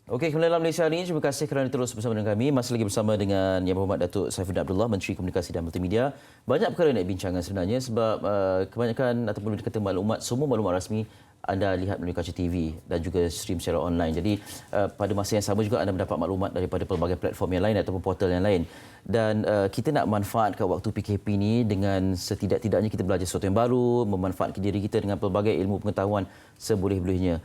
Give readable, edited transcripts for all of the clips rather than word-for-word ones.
Okey, kembali dalam Malaysia hari ini. Terima kasih kerana terus bersama dengan kami. Masih lagi bersama dengan Yang Berhormat Datuk Saifuddin Abdullah, Menteri Komunikasi dan Multimedia. Banyak perkara nak bincangkan sebenarnya sebab kebanyakan ataupun dikata maklumat, semua maklumat rasmi anda lihat melalui kaca TV dan juga stream secara online. Jadi pada masa yang sama juga anda mendapat maklumat daripada pelbagai platform yang lain ataupun portal yang lain. Dan kita nak manfaatkan waktu PKP ini dengan setidak-tidaknya kita belajar sesuatu yang baru, memanfaatkan diri kita dengan pelbagai ilmu pengetahuan seboleh-bolehnya.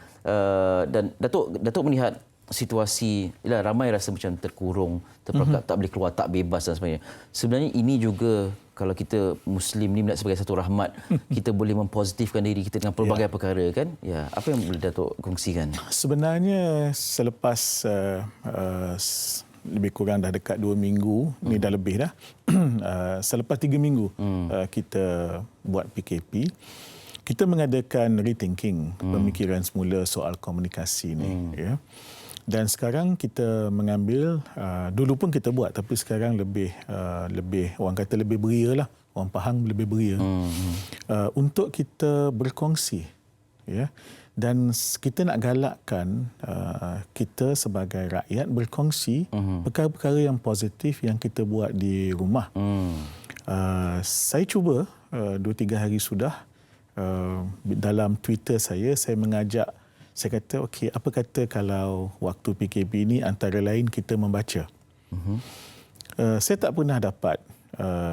Dan Datuk melihat situasi, ramai rasa macam terkurung, terperangkap, tak boleh keluar, tak bebas dan sebagainya. Sebenarnya ini juga kalau kita Muslim ni melihat sebagai satu rahmat, kita boleh mempositifkan diri kita dengan pelbagai perkara kan? Ya, apa yang boleh Datuk kongsikan? Sebenarnya selepas lebih kurang dah dekat 2 minggu, ni dah lebih dah. Selepas 3 minggu kita buat PKP, kita mengadakan rethinking pemikiran semula soal komunikasi ni. Ya. Dan sekarang kita mengambil, dulu pun kita buat tapi sekarang lebih orang kata lebih beria lah, orang Pahang lebih beria, untuk kita berkongsi. Ya. Dan kita nak galakkan kita sebagai rakyat berkongsi perkara-perkara yang positif yang kita buat di rumah. Saya cuba 2-3 hari sudah, dalam Twitter saya mengajak, saya kata, okey, apa kata kalau waktu PKP ini antara lain kita membaca. Saya tak pernah dapat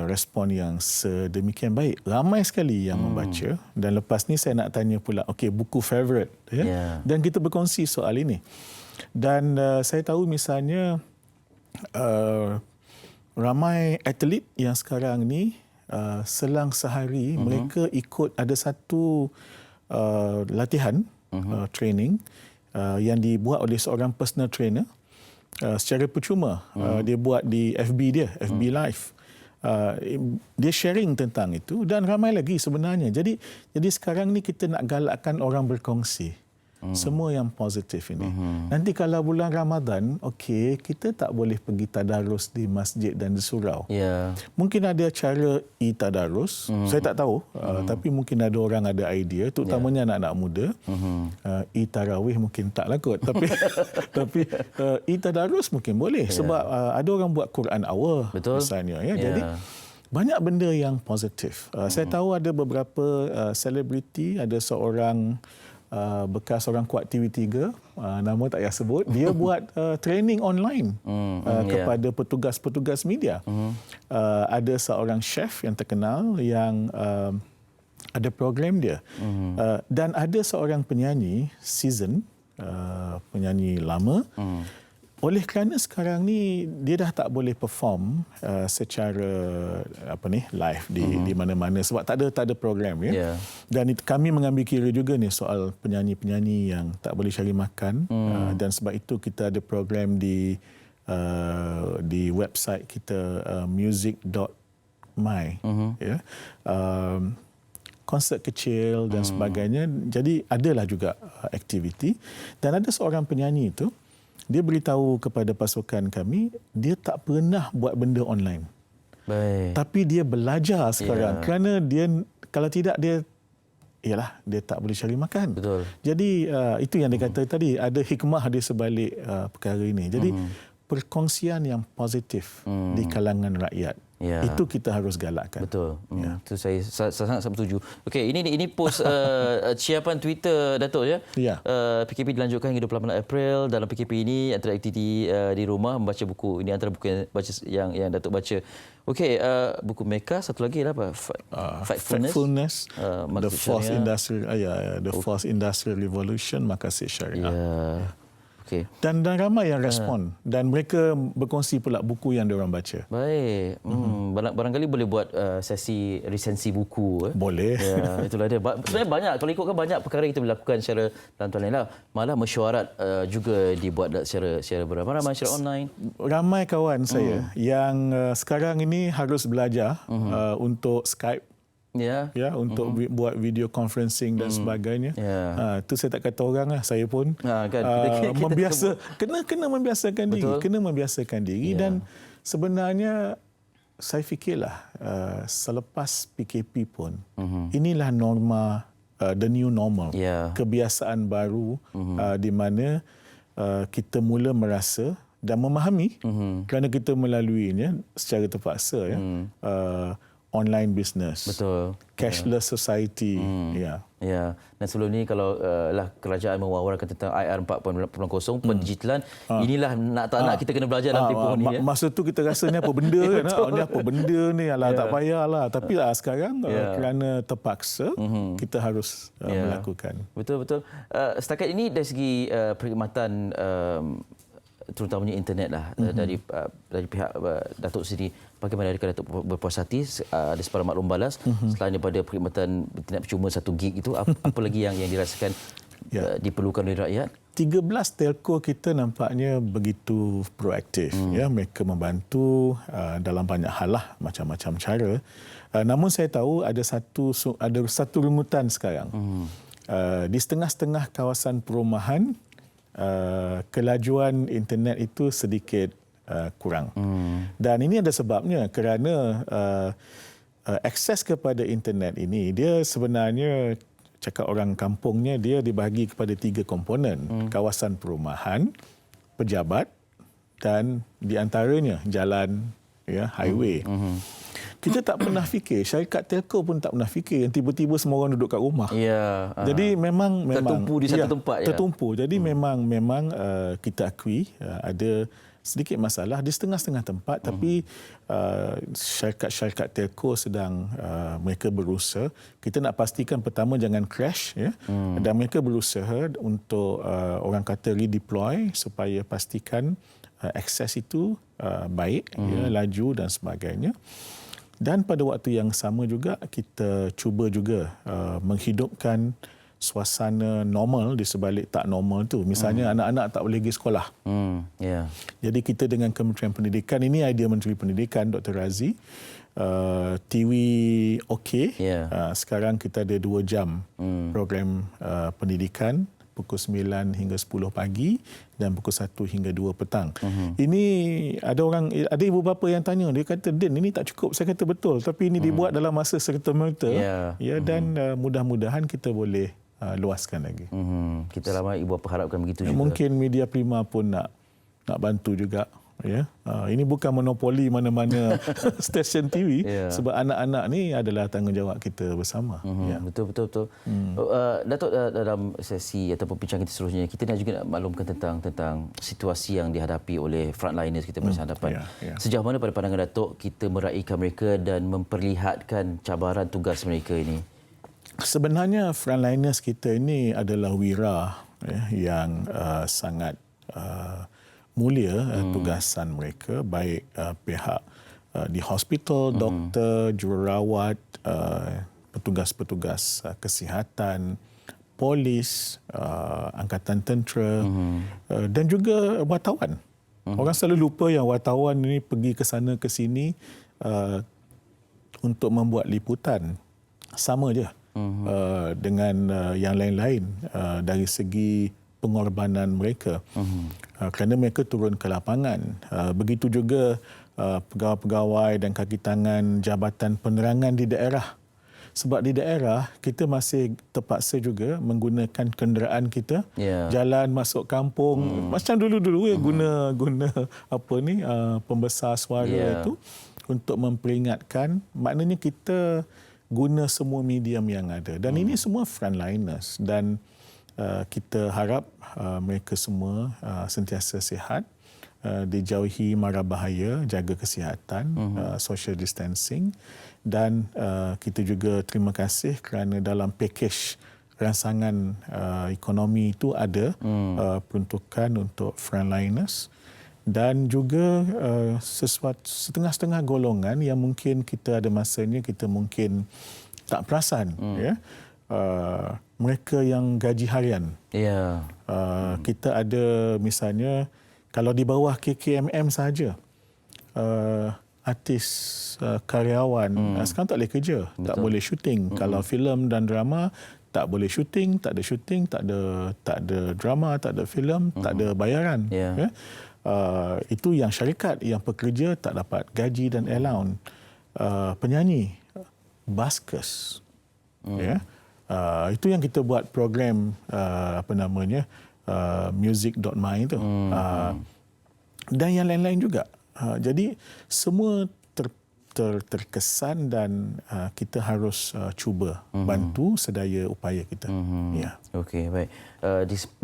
respon yang sedemikian baik. Ramai sekali yang membaca. Dan lepas ni saya nak tanya pula, okey, buku favourite. Ya? Dan kita berkongsi soal ini. Dan saya tahu misalnya ramai atlet yang sekarang ni selang sehari mereka ikut ada satu latihan, training yang dibuat oleh seorang personal trainer secara percuma. Dia buat di FB dia, FB Live. Dia sharing tentang itu dan ramai lagi sebenarnya. Jadi sekarang ni kita nak galakkan orang berkongsi semua yang positif ini. Nanti kalau bulan Ramadan, okey, kita tak boleh pergi tadarus di masjid dan di surau. Mungkin ada cara e-tadarus, saya tak tahu, tapi mungkin ada orang ada idea, terutamanya anak-anak muda. E-tarawih mungkin taklah kot, tapi e-tadarus mungkin boleh sebab ada orang buat Quran Hour misalnya. Jadi banyak benda yang positif. Saya tahu ada beberapa selebriti, ada seorang bekas orang kuat TV3, nama tak payah sebut, dia buat training online kepada petugas-petugas media. Ada seorang chef yang terkenal yang ada program dia. Dan ada seorang penyanyi season, penyanyi lama. Oleh kerana sekarang ni dia dah tak boleh perform secara live di mana-mana sebab tak ada program ya. Dan kami mengambil kira juga ni soal penyanyi-penyanyi yang tak boleh cari makan, dan sebab itu kita ada program di website kita, music.my ya. Konsert kecil dan sebagainya. Jadi adalah juga aktiviti, dan ada seorang penyanyi itu, dia beritahu kepada pasukan kami, dia tak pernah buat benda online. Baik. Tapi dia belajar sekarang kerana dia, kalau tidak dia tak boleh cari makan. Betul. Jadi itu yang dia kata tadi, ada hikmah di sebalik perkara ini. Jadi perkongsian yang positif di kalangan rakyat. Itu kita harus galakkan. Betul. Itu saya sangat setuju. Okey, ini post ciapan Twitter Datuk ya. PKP dilanjutkan hingga 28 April. Dalam PKP ini antara aktiviti di rumah membaca buku. Ini antara buku yang Datuk baca. Okey, buku Mecca, satu lagi apa? Factfulness. The Fourth Industrial Revolution, Maqasid Syariah. Okay. Dan ramai yang respon dan mereka berkongsi pula buku yang diorang baca. Baik. Barangkali boleh buat sesi resensi buku. Boleh. Itulah dia. Sebenarnya banyak. Kalau ikutkan banyak perkara kita dilakukan secara pelan-pelan lah. Malah mesyuarat juga dibuat secara ramai secara online. Ramai kawan saya yang sekarang ini harus belajar untuk Skype. Untuk buat video conferencing dan sebagainya. Itu saya tak kata orang lah, saya pun kena membiasakan diri. Kena membiasakan diri dan sebenarnya saya fikirlah selepas PKP pun inilah norma, the new normal. Kebiasaan baru di mana kita mula merasa dan memahami kerana kita melaluinya secara terpaksa online business. Betul. Cashless society. Ya, dan sebelum ni kalau kerajaan mewawarkan tentang IR 4.0 pendigitalan, inilah nak tak nak kita kena belajar dalam tempoh ni. Masa tu kita rasa ni apa benda kan? Ni apa benda ni? Alah, tak payahlah. Tapi sekarang kerana terpaksa, kita harus melakukan. Betul. Setakat ini dari segi perkhidmatan terutamanya internet lah dari pihak Datuk sendiri, bagaimana adakah Datuk berpuas hati ada sebarang maklum balas selain daripada perkhidmatan internet percuma 1 gig itu, apa lagi yang dirasakan diperlukan oleh rakyat? 13 telco kita nampaknya begitu proaktif. Mereka membantu dalam banyak hal lah, macam-macam cara. Namun saya tahu ada satu rungutan sekarang. Di setengah-setengah kawasan perumahan, kelajuan internet itu sedikit kurang. Dan ini ada sebabnya kerana akses kepada internet ini, dia sebenarnya, cakap orang kampungnya, dia dibahagi kepada 3 komponen. Kawasan perumahan, pejabat dan di antaranya jalan, highway. Kita tak pernah fikir, syarikat telco pun tak pernah fikir yang tiba-tiba semua orang duduk kat rumah. Jadi memang tertumpu di satu tempat. Tertumpu. Jadi memang kita akui ada sedikit masalah di setengah-setengah tempat, tapi syarikat-syarikat telco sedang mereka berusaha. Kita nak pastikan pertama jangan crash, dan mereka berusaha untuk orang kata redeploy supaya pastikan akses itu baik, laju dan sebagainya. Dan pada waktu yang sama juga kita cuba juga menghidupkan suasana normal di sebalik tak normal tu. Misalnya anak-anak tak boleh pergi sekolah. Jadi kita dengan Kementerian Pendidikan, ini idea Menteri Pendidikan Dr. Razi, TV okey. Sekarang kita ada 2 jam program pendidikan, pukul 9 hingga 10 pagi dan pukul 1 hingga 2 petang. Ini ada ibu bapa yang tanya, dia kata, "Din, ini tak cukup." Saya kata betul, tapi ini dibuat dalam masa serta-merta. Dan mudah-mudahan kita boleh luaskan lagi. Kita ramai ibu bapa harapkan begitu juga. Mungkin media prima pun nak bantu juga. Ini bukan monopoli mana-mana stesen TV, sebab anak-anak ni adalah tanggungjawab kita bersama. Betul. Datuk, dalam sesi ataupun bincang kita seterusnya, kita nak juga nak maklumkan tentang situasi yang dihadapi oleh frontliners kita bersama hadapan. Sejauh mana pada pandangan Datuk kita meraihkan mereka dan memperlihatkan cabaran tugas mereka ini? Sebenarnya frontliners kita ini adalah wira yang sangat mulia tugasan mereka, baik pihak di hospital, doktor, jururawat, petugas-petugas kesihatan, polis, angkatan tentera, dan juga wartawan. Orang selalu lupa yang wartawan ini pergi ke sana ke sini untuk membuat liputan. Sama je dengan yang lain-lain dari segi pengorbanan mereka. Kerana mereka turun ke lapangan. Begitu juga pegawai-pegawai dan kaki tangan jabatan penerangan di daerah. Sebab di daerah kita masih terpaksa juga menggunakan kenderaan kita, jalan masuk kampung macam dulu-dulu guna pembesar suara itu untuk memperingatkan. Maknanya kita guna semua medium yang ada, dan ini semua frontliners, dan kita harap mereka semua sentiasa sihat, dijauhi mara bahaya, jaga kesihatan, social distancing, dan kita juga terima kasih kerana dalam pakej rancangan ekonomi itu ada peruntukan untuk frontliners, dan juga setengah-setengah golongan yang mungkin kita ada masanya kita mungkin tak perasan, mereka yang gaji harian. Kita ada misalnya kalau di bawah KKMM saja, artis, karyawan sekarang tak boleh kerja, tak boleh syuting. Kalau filem dan drama tak boleh syuting, tak ada drama, tak ada filem, tak ada bayaran. Itu yang syarikat, yang pekerja tak dapat gaji dan allowance. Penyanyi, buskers, itu yang kita buat program music.my tu. Dan yang lain-lain juga. Jadi semua terkesan dan kita harus cuba bantu sedaya upaya kita. Ya. Okey, baik.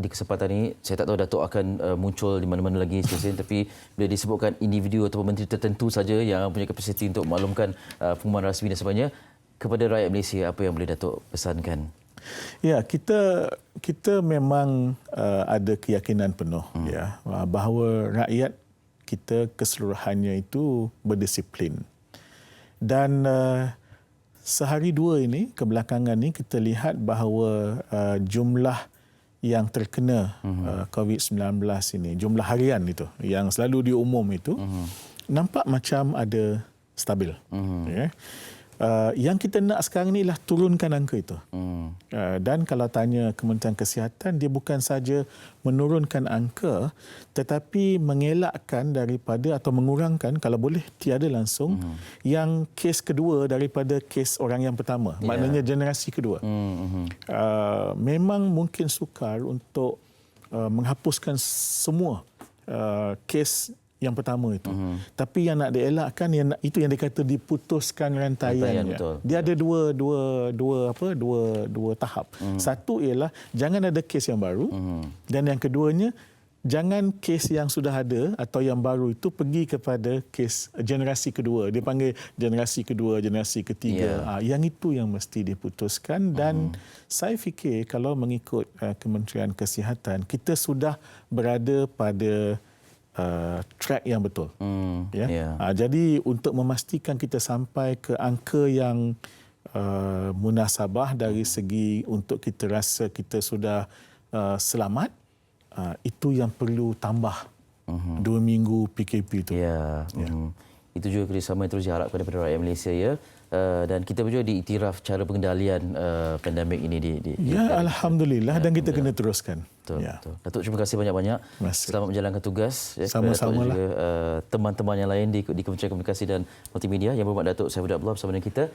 Di kesempatan ini saya tak tahu Datuk akan muncul di mana-mana lagi stesen, tapi bila disebutkan individu atau menteri tertentu saja yang punya kapasiti untuk maklumkan pengumuman rasmi dan sebagainya kepada rakyat Malaysia, apa yang boleh Datuk pesankan? Ya, kita memang ada keyakinan penuh ya bahawa rakyat kita keseluruhannya itu berdisiplin. Dan sehari dua ini kebelakangan ini kita lihat bahawa jumlah yang terkena COVID-19 ini, jumlah harian itu yang selalu diumum itu nampak macam ada stabil. Ya. Yang kita nak sekarang ni ialah turunkan angka itu. Dan kalau tanya Kementerian Kesihatan, dia bukan saja menurunkan angka tetapi mengelakkan daripada atau mengurangkan kalau boleh tiada langsung yang kes kedua daripada kes orang yang pertama. Maknanya generasi kedua. Memang mungkin sukar untuk menghapuskan semua kes yang pertama itu. Tapi yang nak dielakkan itu yang dikata diputuskan rantaiannya. Dia ada dua tahap. Satu ialah jangan ada kes yang baru dan yang keduanya jangan kes yang sudah ada atau yang baru itu pergi kepada kes generasi kedua. Dia panggil generasi kedua, generasi ketiga. Yang itu yang mesti diputuskan dan saya fikir kalau mengikut Kementerian Kesihatan kita sudah berada pada track yang betul. Jadi untuk memastikan kita sampai ke angka yang munasabah dari segi untuk kita rasa kita sudah selamat, itu yang perlu tambah 2 minggu PKP itu. Itu juga kerjasama yang terus diharapkan daripada rakyat Malaysia ya. Dan kita juga diiktiraf cara pengendalian pandemik ini Alhamdulillah dan kita kena teruskan. Betul. Datuk, terima kasih banyak-banyak. Selamat menjalankan tugas. Sama-sama lah. Teman-teman yang lain di Kementerian Komunikasi dan Multimedia. Yang berhormat Datuk Saifuddin Abdullah bersama dengan kita.